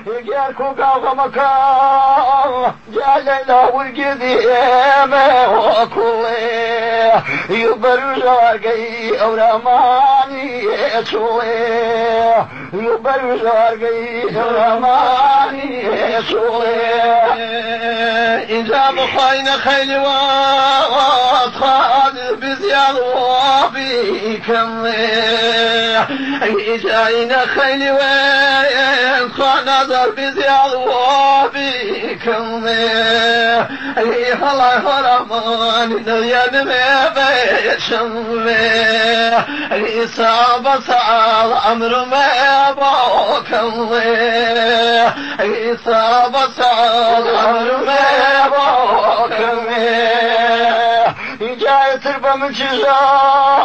يجيكو قومك جعلنا والقديم وكله يبرزاقي أوراماني يسوي يبرزاقي أوراماني يسوي إذا بخين خيل واتخاذ بزياد وبيكم إذا خيل واتخاذ نظر بزياد وبيكم الله رحمن نيان ما بيشم إصابة سعال أمر ما بوكم إصابة سعال أمر ما بوكم جاي تربى من شجاع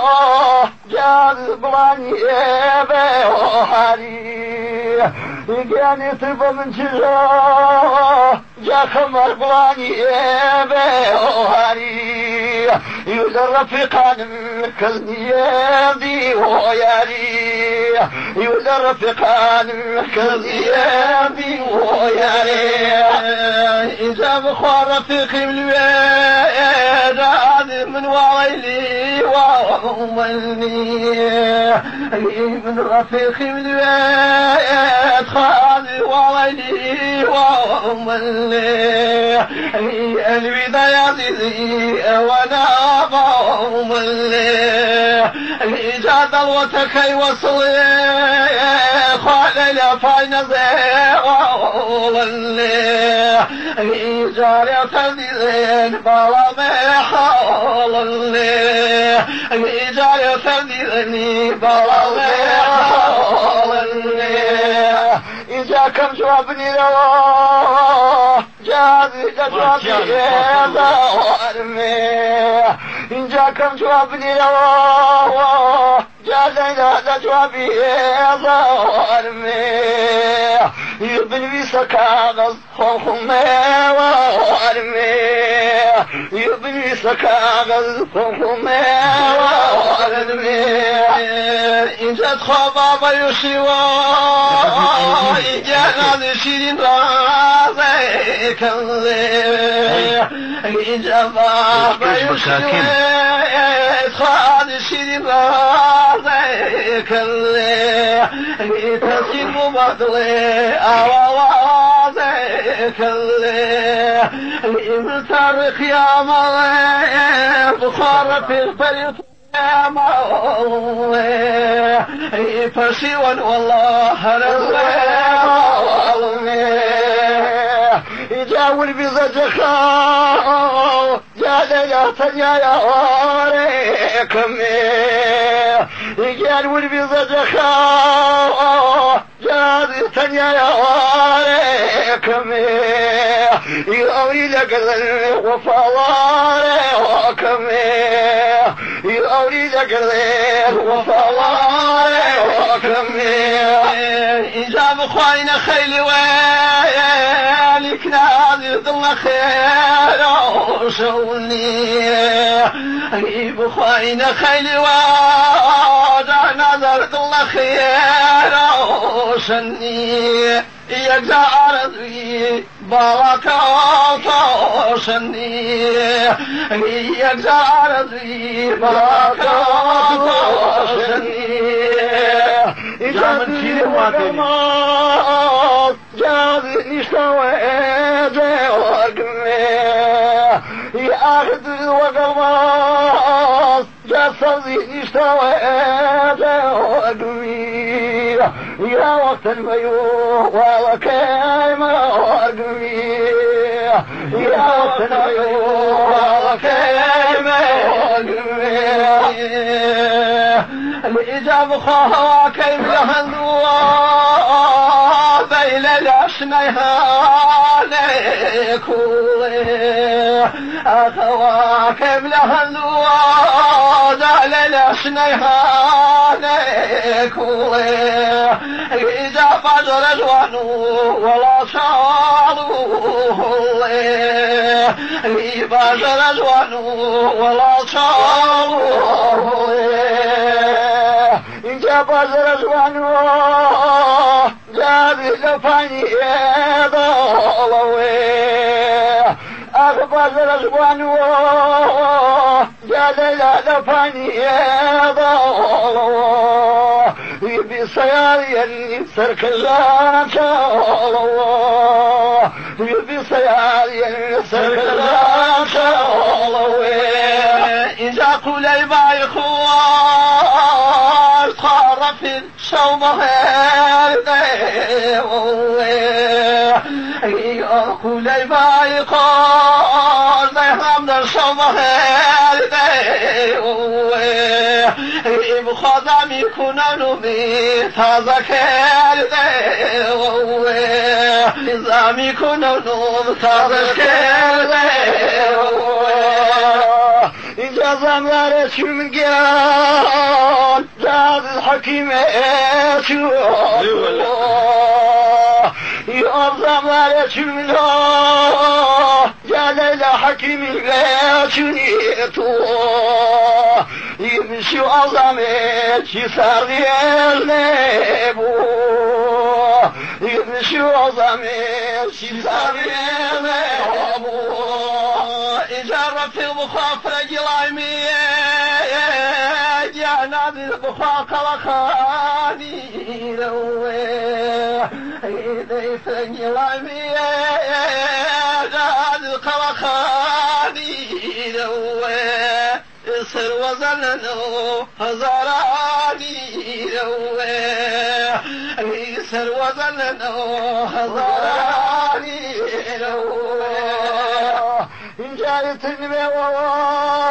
جاي بلاني بوحري يجاني تربى من شجاع جا خمر بلاني بوحري يوزر رفيقان كالنيادي وياري يوزر رفيقان كالنيادي وياري إذا بخار رفيقي بالويد من ويلي ومني من رفيقي بالويد خالي ويلي ومني البداية عزيزي وانا ومني الإجاد الوتكي وصلي خالي لفاين زي ومني الإجاد يتدين بلا محال الله الإجاد يتدين بلا محال الله إذا كم جوابني لله جاذي جوابي هذا وارمي إن جاكم جوابني لله جاذي هذا جوابي هذا وارمي يبني سكاغز خوخمي وارمي يبني سكاغز خوخمي وارمي إن جاد خبابا يشيوا إن جاد شيرين رازي كاللي إن جاد خبابا يشيوا خاد شيرين رازي كاللي تسين مبادلي أوازي كاللي التاريخ يا مالي بخار في الفريق يا مالي فسيوان والله رزقي يجاول بزجخا جالي تنيا يا واريكم يجاول بزجخا جالي تنيا يا واريكم يأوي لك وفواريكم يأوي لك وفواريكم إذا بخوين خيلي ويالك نادي ضل خير وشوني بخوين خيلي ويالك نادي ضل خير وشوني يجزع رضي بركات وشوني يجزع رضي بركات وشوني إذا من شيء وقمات جاذي نشتوى جاوكمي يأخذ وقمات جاذي نشتوى جاوكمي يا وقت البيوت وكيما وقمي يا وقت البيوت وكيما وقمي الإجابة خواها كيف لهنوا بين الأشنيها لكوه أخوا كيف لهنوا بين الأشنيها لكوه الإجابة رجوانوا ولا صالوه الإجابة رجوانوا ولا صالوه أخبز رزوانه جابي لفاني ضلوي أخبز رزوانه جابي لفاني ضلوي يبي صياري سرك الله الله يبي صياري سرك الله إذا قل ما يخوار صار في الصوم يقول ما يقال نحن الصوم بخضم يكونون بثازك نظام يكونون بثازك إذا زمرت من قيان جاد الحكيم يا زمرت من جاد الحكيم الغاشنيتو يمشي عظمت يسار يلبو يمشي عظمت يسار يلبو إذا رفض بخاف رجل عمية جانا بالبخاق لخاني لوه إذا رجل عمية جانا بالخلخاني لوه سر وزننو هزاراني لوه سر وزننو هزاراني لوه إن جارت المواه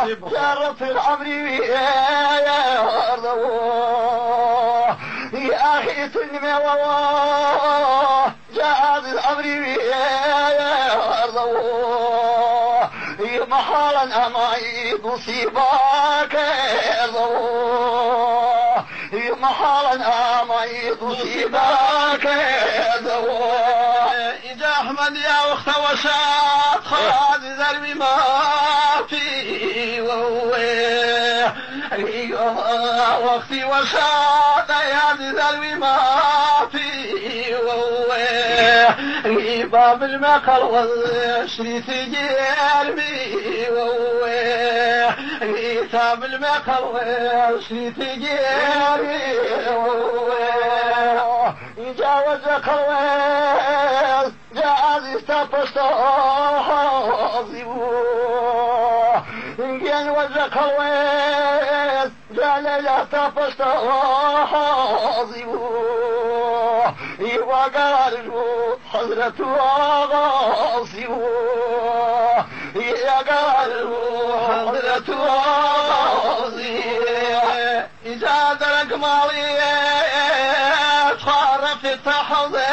جارت العمر يا أرضواه يا أخي المواه جارت العمر يا أرضواه محالا أماي مصيبك أرضواه محالا أماي مصيبك أرضواه إذا أحمد يا وقت وشاط خاد ذربي ما في وقتي وشاط يا ذربي ما في باب المقل والشريط جربي باب المقل والشريط جربي يجاوز الخويس جاز استفستحظبوه إن وزق الويس جال لا تفستحظبوه وقالوا حضرة غاصبوه قالوا حضرة غاصبوه إذا درك مالية خارف التحظيل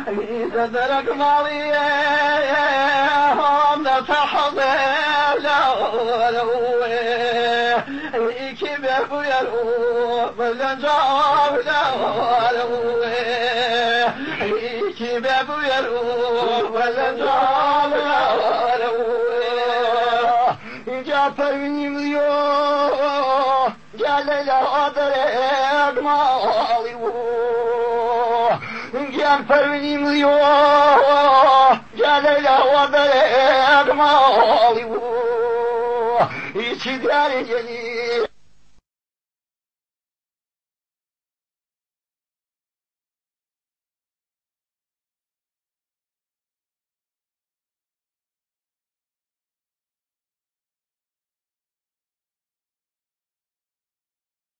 إذا درك مالية هم تحظيل كيف يرو بالجاب كيف يرو بالجاب جعفر مليون جعل له أدرك ماليوه جعفر مليون جعل له أدرك ماليوه يسدار جليل